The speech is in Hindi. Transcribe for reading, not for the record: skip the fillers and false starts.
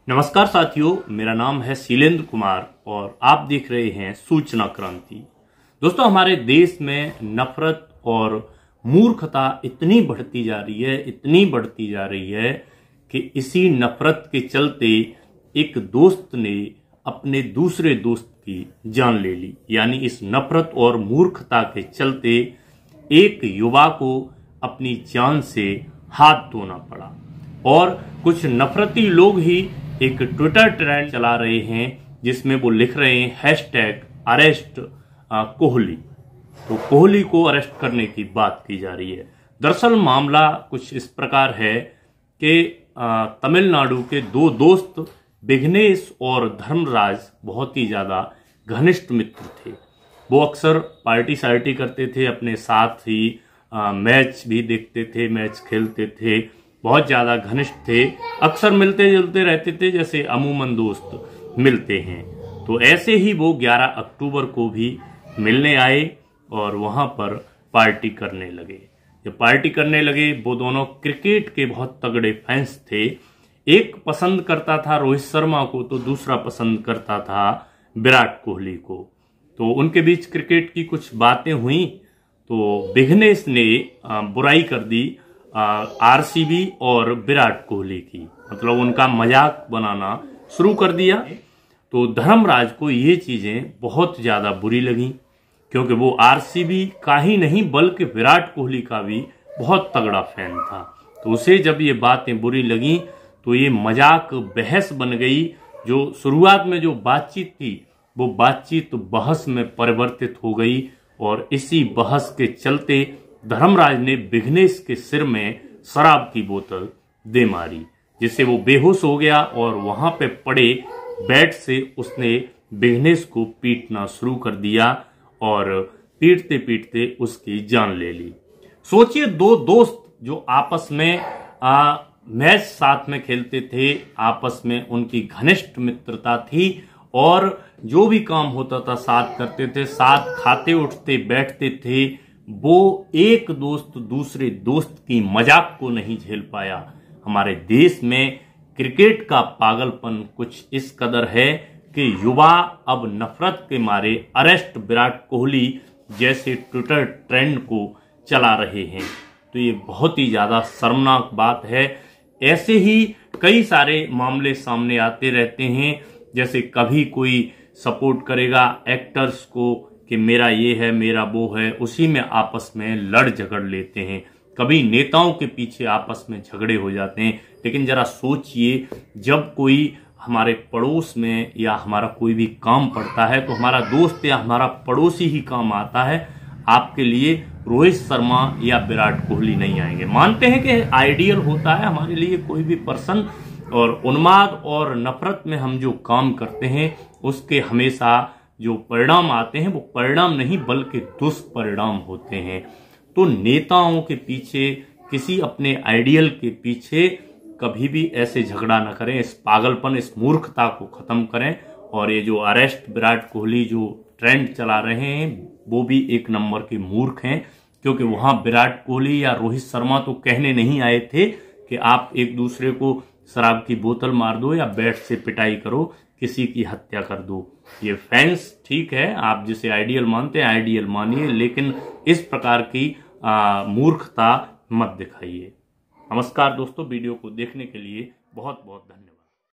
नमस्कार साथियों, मेरा नाम है शीलेंद्र कुमार और आप देख रहे हैं सूचना क्रांति। दोस्तों, हमारे देश में नफरत और मूर्खता इतनी बढ़ती जा रही है कि इसी नफरत के चलते एक दोस्त ने अपने दूसरे दोस्त की जान ले ली। यानी इस नफरत और मूर्खता के चलते एक युवा को अपनी जान से हाथ धोना पड़ा। और कुछ नफरती लोग ही एक ट्विटर ट्रेंड चला रहे हैं जिसमें वो लिख रहे हैं #अरेस्ट कोहली। तो कोहली को अरेस्ट करने की बात की जा रही है। दरअसल मामला कुछ इस प्रकार है कि तमिलनाडु के दो दोस्त विघ्नेश और धर्मराज बहुत ही ज्यादा घनिष्ठ मित्र थे। वो अक्सर पार्टी सार्टी करते थे, अपने साथ ही मैच भी देखते थे, मैच खेलते थे, बहुत ज्यादा घनिष्ठ थे, अक्सर मिलते जुलते रहते थे जैसे अमूमन दोस्त मिलते हैं। तो ऐसे ही वो 11 अक्टूबर को भी मिलने आए और वहां पर पार्टी करने लगे। जब पार्टी करने लगे, वो दोनों क्रिकेट के बहुत तगड़े फैंस थे। एक पसंद करता था रोहित शर्मा को तो दूसरा पसंद करता था विराट कोहली को। तो उनके बीच क्रिकेट की कुछ बातें हुई तो विघ्नेश ने बुराई कर दी आरसीबी और विराट कोहली की, मतलब उनका मजाक बनाना शुरू कर दिया। तो धर्मराज को ये चीजें बहुत ज्यादा बुरी लगी क्योंकि वो आरसीबी का ही नहीं बल्कि विराट कोहली का भी बहुत तगड़ा फैन था। तो उसे जब ये बातें बुरी लगी तो ये मजाक बहस बन गई। जो शुरुआत में जो बातचीत थी वो बातचीत बहस में परिवर्तित हो गई और इसी बहस के चलते धर्मराज ने विघ्नेश के सिर में शराब की बोतल दे मारी, जिससे वो बेहोश हो गया और वहां पे पड़े बेड से उसने विघ्नेश को पीटना शुरू कर दिया और पीटते पीटते उसकी जान ले ली। सोचिए, दो दोस्त जो आपस में मैच साथ में खेलते थे, आपस में उनकी घनिष्ठ मित्रता थी और जो भी काम होता था साथ करते थे, साथ खाते उठते बैठते थे। वो एक दोस्त दूसरे दोस्त की मजाक को नहीं झेल पाया। हमारे देश में क्रिकेट का पागलपन कुछ इस कदर है कि युवा अब नफरत के मारे अरेस्ट विराट कोहली जैसे ट्विटर ट्रेंड को चला रहे हैं। तो ये बहुत ही ज्यादा शर्मनाक बात है। ऐसे ही कई सारे मामले सामने आते रहते हैं, जैसे कभी कोई सपोर्ट करेगा एक्टर्स को कि मेरा ये है मेरा वो है, उसी में आपस में लड़ झगड़ लेते हैं। कभी नेताओं के पीछे आपस में झगड़े हो जाते हैं। लेकिन जरा सोचिए, जब कोई हमारे पड़ोस में या हमारा कोई भी काम पड़ता है तो हमारा दोस्त या हमारा पड़ोसी ही काम आता है। आपके लिए रोहित शर्मा या विराट कोहली नहीं आएंगे। मानते हैं कि आइडियल होता है हमारे लिए कोई भी पर्सन, और उन्माद और नफरत में हम जो काम करते हैं उसके हमेशा जो परिणाम आते हैं वो परिणाम नहीं बल्कि दुष्परिणाम होते हैं। तो नेताओं के पीछे, किसी अपने आइडियल के पीछे कभी भी ऐसे झगड़ा न करें। इस पागलपन, इस मूर्खता को खत्म करें। और ये जो अरेस्ट विराट कोहली जो ट्रेंड चला रहे हैं वो भी एक नंबर के मूर्ख हैं, क्योंकि वहां विराट कोहली या रोहित शर्मा तो कहने नहीं आए थे कि आप एक दूसरे को शराब की बोतल मार दो या बैट से पिटाई करो, किसी की हत्या कर दो। ये फैंस ठीक है, आप जिसे आइडियल मानते हैं आइडियल मानिए, लेकिन इस प्रकार की मूर्खता मत दिखाइए। नमस्कार दोस्तों, वीडियो को देखने के लिए बहुत बहुत धन्यवाद।